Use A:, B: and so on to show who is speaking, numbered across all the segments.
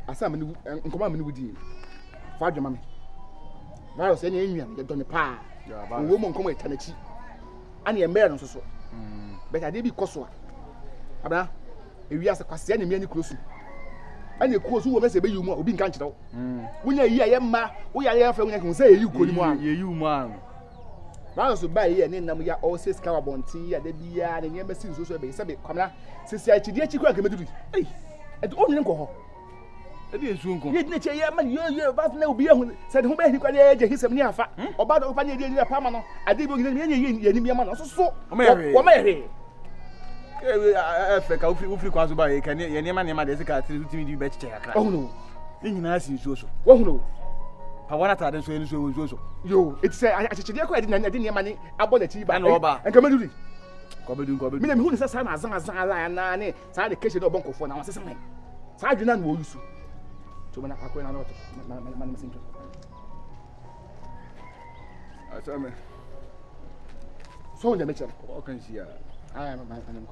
A: Asa me nkoma me wudi. Fa adwema me. Virus enya enwia ye do me pa. Wo mo nkoma etanachi. Ana ye mbere no so. But ade bi koso a. Abra ewi ase kwase na me ani krosu. Ana ekuo wo mese be yi mu a obi nka nkyerɛ wo. Wonya yi a ye mma, wo ya ye afa wonya kan say yi ko ni mu a.
B: Ye yi mu a.
A: Virus ba yi ne nam ya all say ska wabontin ya da bia na nyem si nso so be se be kwamna sisi a chidi achi kwa ka meduru. Eh. E do onne nko ho.
B: E dey esu nko.
A: Ye dine che ye ma ye ba na obi ehun se de ho ba hi kwa ye je hisam ni afa. Oba do pa ne ye pa ma no. Ade bi ogine ye ni ma no so so. Wo ma ye.
B: Africa ufiri kwa so ba ye kan ye nema de se ka tiri timi di be cheche akra.
A: Oh no.
B: Ni nyina si nsuo so.
A: Wo hu no.
B: Pa wana ta de so ni so.
A: Yo, it say achechede ko ade na ade nema ni abo na chi ba.
B: Na oba.
A: Enka meduru.
B: Ko bedu.
A: Me na me hu ni sa na azan ala na ne sa de keshe do bonkofo na wasesa mai. Sa adwena na wo yusu. To me na akwa na no to. Man mesinto.
B: Asame.
A: So on the mecha.
B: O kan si a.
A: I am my name.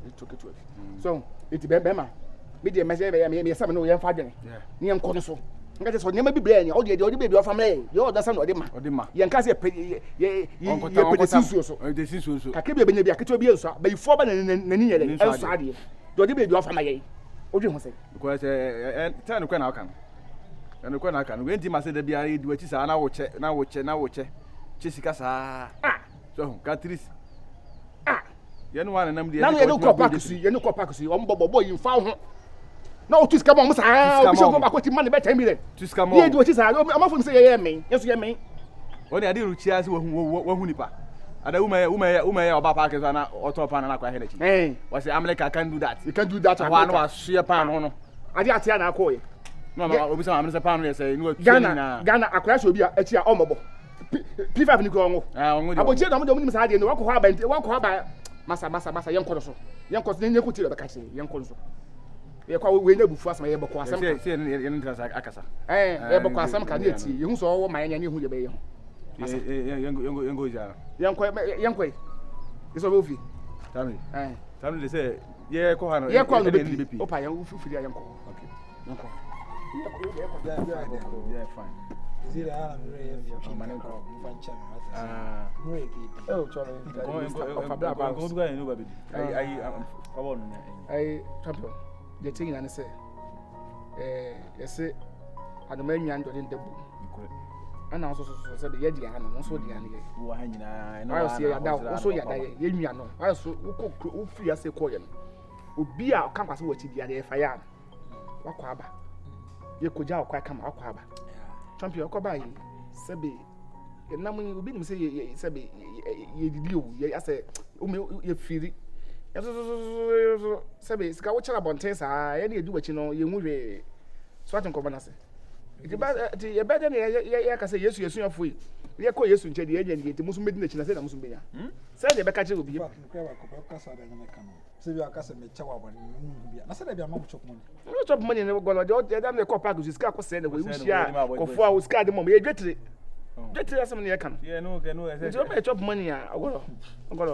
A: It took it to it. So, it be ma. Me dey message be me say me no ye fa dwene. Ni en ko no so. Nga je so nyama bi bre ni, o dey be bi o family. Ye o da sam no de ma. Ye nka se ye pe sinsuo so.
B: De sinsuo so.
A: Ka ke bi be nya bi aketo bi enso. Ba yifo ba na ni yele. Enso ade. De o dey be o family. O dwe ho se.
B: Ko se tell no kwa na aka no. No kwa na aka no. We nti ma se da bia ye duachi sa na wo che. Che sika sa. So, Katris. Ye no wan nam de.
A: Na ye no ko park su. O mbobo yi fa ho. Na o tuska mo sa. O so ba ko ti man be 10 million.
B: Tuska mo.
A: Ye duachi sa. O ma fo say ye me. Yeso ye me.
B: Oni ade ru chia se wo hu nipa. Ada uma oba park so na auto pan na kwa hele chi. Was America can do that.
A: You can do that.
B: One was share pan no.
A: Ade atia na akọ ye.
B: No ma obi say am say pan no say no
A: Ghana akwara so obi a achi a omobo. P5 ni ko onwo. Abochie na mo sa ade no wakọ ha ba masa yenko so. Yenko so nyeku tire be ka chi yenko so. Ye kwa we na bufu asama ye beko asam.
B: Se ye ntra akasa.
A: Ye beko asam ka na eti. Ye hu so wo man nya ne hu ye be ye ho.
B: Yengo jara.
A: Yenko. Iso be ofi.
B: Tami. Tami de say ye ko ha no.
A: Ye ko no be pi. Opa ye ofi firi yenko.
B: Okay.
A: Yenko.
B: Yeah, fine.
C: Zira ala mre fi manenko mfancha mre ki.
A: Oh, sorry.
B: Go go no baby. I want no.
A: I champion. The thing na say yes adoma nwan do den debu. Ana so say the ye dia no so dia ne ye.
B: Wo ha nyina no.
A: Ayo se ya da wo so ya da ye nwa no. Ayo so wo free ase ko ye no. Obi a kan kwase wo chi dia de fa ya. Wakọ aba. Ye koja akwa kama wakọ aba. Champion ko ba yi sebe ye nam obi nim say ye sebe ye didi o ye ase o me ye firi so sebe sika wo chala bonten sa ye na edu wachi no ye nwuhwe so atin ko bana se iti ba ye be de ye ka say yesu afo yi ye ko yesu nche de ye nya ye ti musu medi na chi na say na musu benya say de be ka che obi
C: ko ka sa da na kanu se bi aka se me chawa bani bia na se da bia ma mo chop money
A: no chop money ne go de dem ne ko park sika ko say na we wushia ko fo a sika de mom ye dwetire dwetire asem ne ye kan
B: ye no
A: say do be chop money a ogoro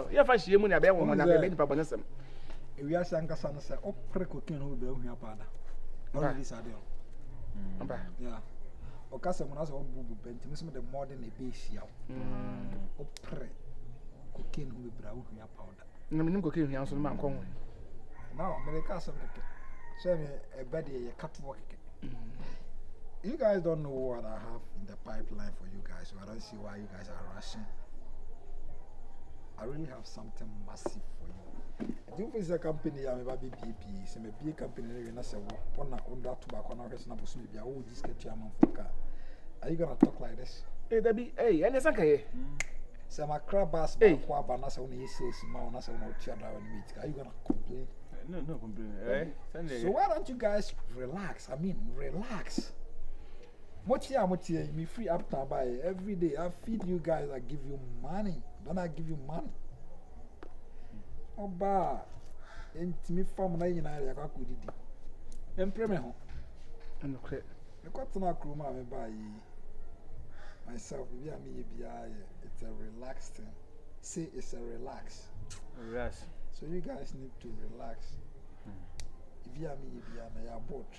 A: ye fa hie mu na be won na be nipa bonesem
C: ewi asa nkasa no se opre kokin no be ohia pada no this ade
A: amba
C: yeah o kasa mo na se obubu benti mo se me the modern e be hia opre kokin no be bra ohia powder
A: na minim kokin hia so ma nkon
C: now me kasa keke so me e bed ye catwalk keke you guys don't know what I have in the pipeline for you guys, so I don't see why you guys are rushing. I really have something massive for you. I think it's a company I'm a BPP, so a big company and I say on that tobacco now has not be a old disc chairman for car. Are you gonna talk like this?
A: Hey, that be hey, and it's okay.
C: So my crab bass by Banasa only says Mount Nasa no children meet. Are you gonna complain?
B: No complain.
C: So why don't you guys relax? I mean relax. Motia, me free after buy every day. I feed you guys, I give you money. Don't I give you money? Oba, and me from na ina ya kwa kudidi. Empreme ho.
A: And okay.
C: Me kwat na kroma me buy myself. Maybe me it's a relaxed thing. Say it's a relax.
B: Relax.
C: So you guys need to relax. If you are me, I bought.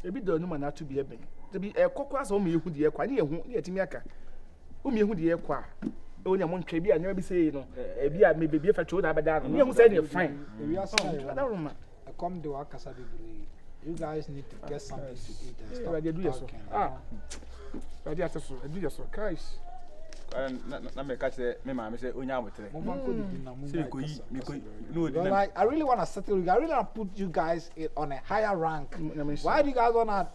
A: Ebi do no man to be eben. To be a kokwa so me hu de ekwa ne ehu ne etimi aka. O me hu de ekwa. E wonya mo ntwa bi a never be say no. E bi a me bebi fa cho da bada no. Me hu say ne fine.
C: We are saying
A: that room.
C: I come to Akasa Bibri. You guys need to get something to eat and stuff.
A: Do yourself. I just so do yourself. Guys.
B: Na me catch me mama say onya abotre.
C: Like I really want to settle you guys. I really want to put you guys on a higher rank. Why do you guys want to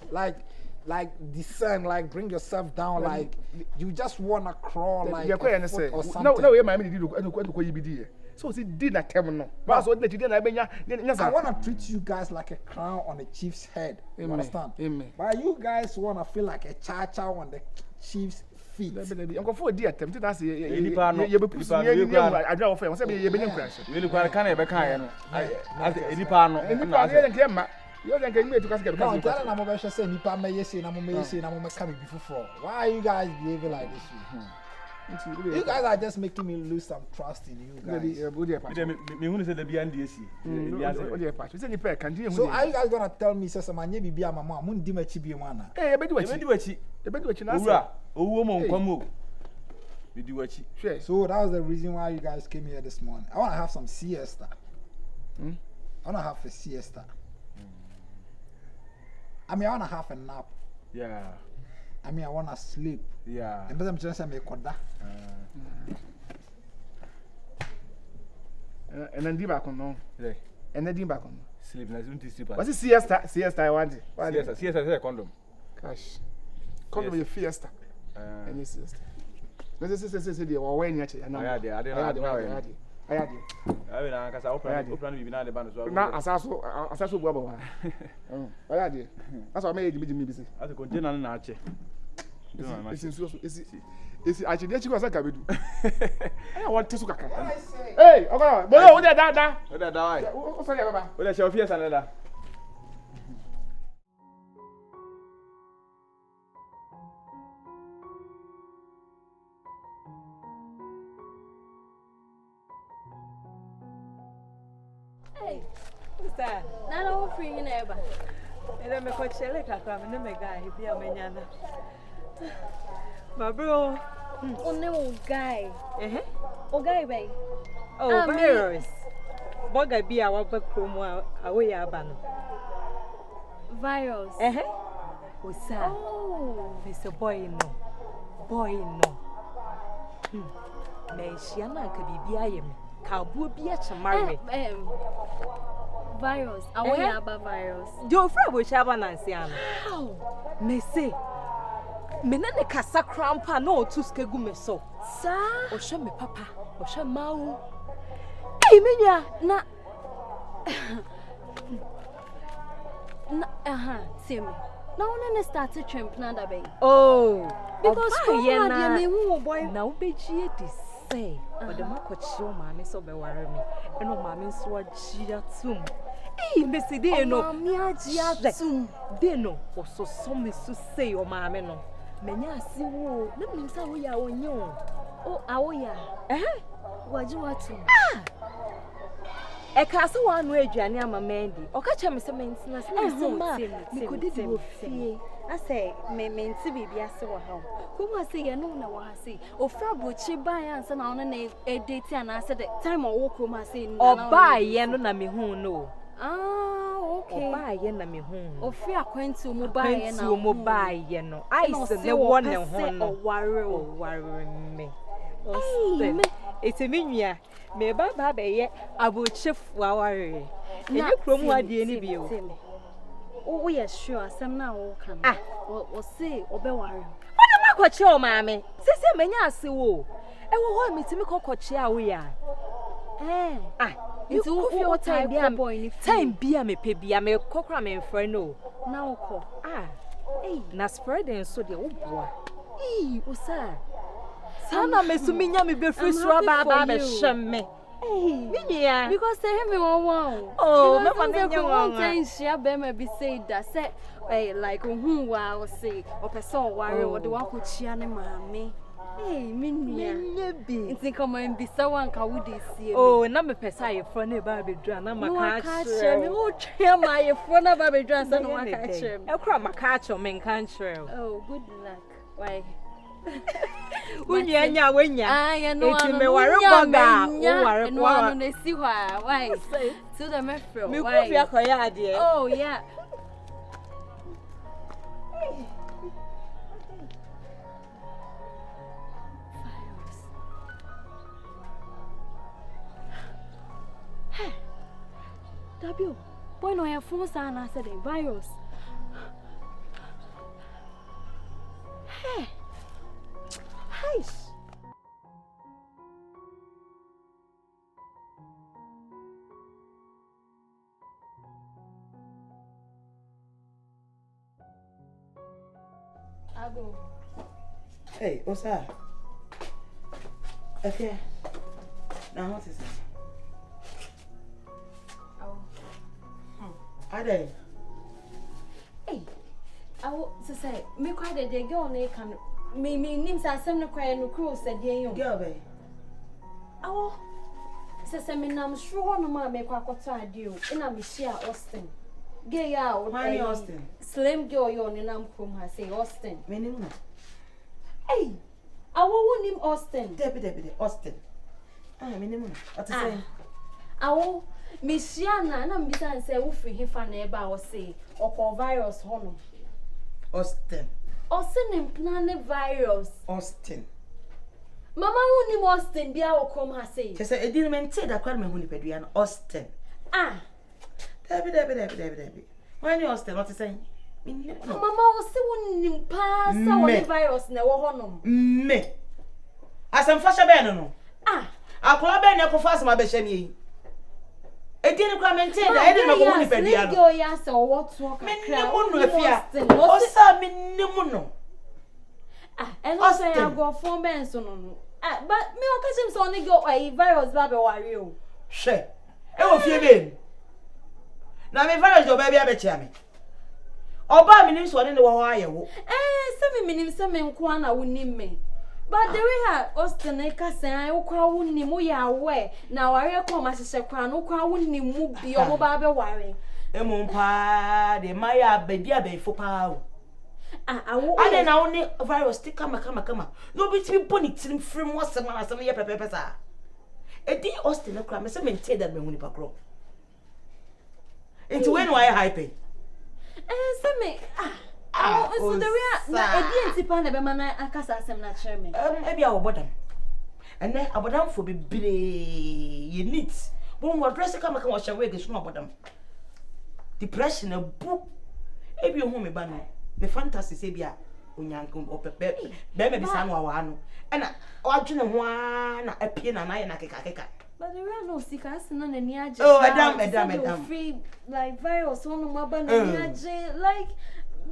C: like descend, like bring yourself down, like you just want to crawl like or something?
A: No, you mama did go so see did not tell no. But so let you I
C: want to treat you guys like a crown on a chief's head. You understand?
A: Amen.
C: But you guys want to feel like a cha-cha on the chief's feet.
A: I'm going for a dear attempt. That's you be pushing I draw for say you be crash.
B: Really quite can be kind. I Nipano.
A: You don't get me to casket.
C: No, I'm telling them about say Nipa may yes, and I'm coming before. Why are you guys behaving like this? You guys are just making me lose some trust in you guys. So are you guys gonna tell me say my baby and mama mundi machi bi mana?
A: Eh, be do na.
C: So that was the reason why you guys came here this morning. I want to have some siesta. I want to have a siesta. I mean, I want to have a nap.
B: Yeah.
C: I mean, I want to sleep.
B: Yeah.
C: And I'm just saying,
A: and then back on no. And then back on.
B: Sleep. Sleep.
A: What's it siesta? Siesta, I want it.
B: Siesta is a condom.
A: Gosh. Condom is fiesta. And it's siesta. Let's say the when you actually. I had I mean, I open behind the band as well. Now, as also Baba. I had it. That's what made me busy. As a container in Archie. It's actually that you was a cabin. I want to suck. Hey, okay, but what that? What that? What that's your fears and that.
D: Hey, what's that? Not all free in ever. And I'm a coach, like I come in the guy, he be a manana. My bro,
E: no guy. Oh, guy, babe.
D: Oh, virus. Boga be our back from AwoYaa ban.
E: Virus.
D: Osaa.
E: Oh,
D: Mr. Boy, no. Meshiana could be I am. Cowboy be at marry.
E: Virus. AwoYaa virus.
D: Your friend will have an ancian. How? May say. Menane kasa krampa no to skegu me so.
E: Sa?
D: O show me papa, o show mau.
E: Hey, menya na see me. Now when I started trimp na da be.
D: Oh,
E: because
D: na
E: me hu boy.
D: Na obejie dey say, but the makochi o maame so be ware me. Eno maame so agia tum. Hey, me see dey no.
E: Maame agia tum.
D: Dey no, o so me so say o maame no. Menya asi wo, na me say AwoYaa onyo.
E: Oh, AwoYaa. Waji watu.
D: E ka se wa no aduane ama Mendi. O ka che me se mentina se na se ma. Me ko di wo fie.
E: Ase me menti bibi ase wa ha. Ko ma se ye no na wa se. O fra brochi ban ansa na ono na e date ana ase the time o wo krom ase na.
D: O ba ye no na me hu no.
E: Okay.
D: O ba ye na me hu.
E: O fi akwantu mo ba ye na.
D: Akwantu mo ba ye no. I se le won ne ho no.
E: O ware
D: me. O it's a minya. Me ba be ye abochef wa ware. Enye krom wa de ni bi o.
E: Oh, yes, sure. Asem na wo kan. O say obe ware.
D: What am I o maame? Se menya ase wo. E wo ho mitimi kokoche AwoYaa.
E: It's all time bia
D: boy ni time bia me pe bia me kokra me mfre no.
E: Na ukọ.
D: Na spread en so de wo boa.
E: Osaa.
D: Sana me so minya me be free so ba be hwemme. Minya.
E: Because say him won.
D: Oh, me man
E: nya won. Shia be me be say that say like who wa o say o person ware o de wa ko chia ne maame. Hey, minya
D: bi.
E: Nti kama mbisa wanka wo de sie.
D: Oh, na me pesa ye fro na ba bedra na maka
E: chere me wo twa ma ye fro na ba bedra sa no maka chere me.
D: E kura maka chere me nkan chere.
E: Oh, good luck. Why?
D: Unya nya wenya.
E: Ah, ya no.
D: Eti me ware boga.
E: O ware no anu na si hwa. Why? To the me fro.
D: Me ku bia koya ade.
E: Oh, yeah. W, boy, no, your phone sign I said a virus. Hey, I go.
F: Hey, Osaa. Okay. Now what is it? Ade.
E: Hey, I want to say, me quite a day girl, can me names are some crying no cruise said, young
F: Girl, babe.
E: Oh, says I mean, I'm sure no man make what I do, and I'm share Austin. Gay out,
F: Why Austin?
E: Slim girl, you're in Amcrum, I say Austin.
F: Minimum.
E: Hey, I won't name Austin.
F: Deputy, Austin. Ah, minimum. What to say?
E: I will. Miss Yana, and I'm beside say, who free him for neighbor or say, or call virus honor.
F: Austin.
E: Austin and planet virus.
F: Austin.
E: Mama won't name Austin, be our come her say.
F: Just say, I didn't maintain that crime when you pay Austin.
E: Ah,
F: Debbie. Why you Austin? What to say?
E: Mama was so in pass our virus never honor.
F: Me. As I'm fashion no.
E: Ah,
F: I'll club and I fast my besheni. I didn't come and tell I didn't know what you
E: go, yes, or what walk.
F: Osaa minimum.
E: Ah, and also I go 4 months on. Ah, but me o catch him so only go a virus baby worry o.
F: She. E wo fie be. Na me virus do baby abetia me. Oba minim so ne wo aye wo.
E: Se me minim se me nko na wonim me. But the way her Austin e ka say I ukwa wonim wo ya we na ware ko ma hye kwa no ukwa wonim mu bi o mo ba be ware.
F: Emu pa de maya baby abefo pa o. Ade na woni virus ti kama. No bi ti boni tirim frem wasem na asem ye pepepe sa. Edi Austin e kra me se maintain that me huni pa kro. Enti when why hype?
E: Se me so the way na edi entipa na be ma na akasa asem na kire me.
F: E bia wo bodam. Ene abodam fo bebre ye neat. Bo mo dress kama wo hye wig so abodam. Depression a book. E bia hu me ba no. Me fantasy say bia onyanko opepe. Be me bisa no awa no. Ena wadwene ho na apie na ye na keka.
E: But the real no sikas na ni aje.
F: Oh, madam.
E: Free like virus on no ba na ni aje like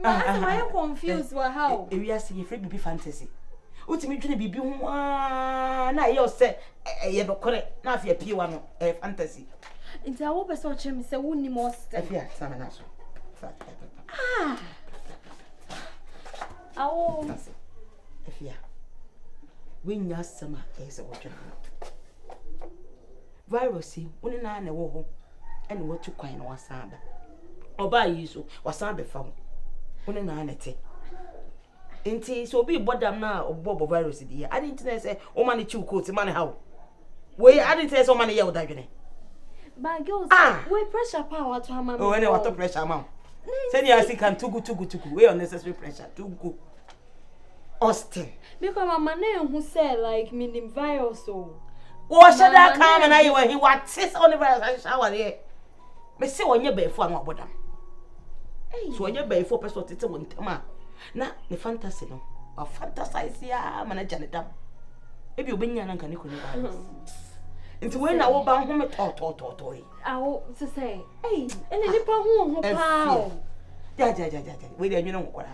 E: I am confused with how.
F: We are seeing free baby fantasy. Ultimate dream bibi ho na ye say ye be correct na afia pie wa no fantasy.
E: Nti awo be so che me say wonni mo step.
F: Afia sama na so.
E: Awo.
F: Afia. We nya sama say what you virus woni na na wo ho ene wotu kwan na wasaba. Oba yi so wasaba fa ho. Woni na anete. Enti so bi bodam na obobo virus di ya. Adi ntina say o ma ne chiw coat ma ne hawo. We adi ntina say o ma ne ye odadwene.
E: But girls, we pressure power to mama.
F: Oh, ene water pressure ma. Say you see can tugu. We unnecessary pressure tugu. Austin.
E: Because mama na who say like minim virus so.
F: Wo should that come na you he what is on the virus shower here. Me say onye be fu an obodam. So onye be fu person tete won tema. Na ne fantasy no. O fantasize ya manager ne dam. E bi obenya na nka ne ko ne virus. Nti we na wo ba ho me to yi.
E: Awo to say, hey, ene nipa ho pa.
F: Ja. We dey nwene nkora.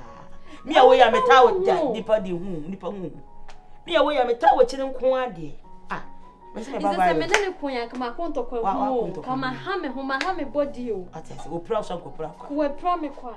F: Me a we ya meta wo ja nipa di nipa hu. Me a we ya meta wo kire nko ade.
E: Is this a medal kunya kama konto kwa kama hame body o.
F: Atese, o pra so ko pra.
E: We pra me kwa.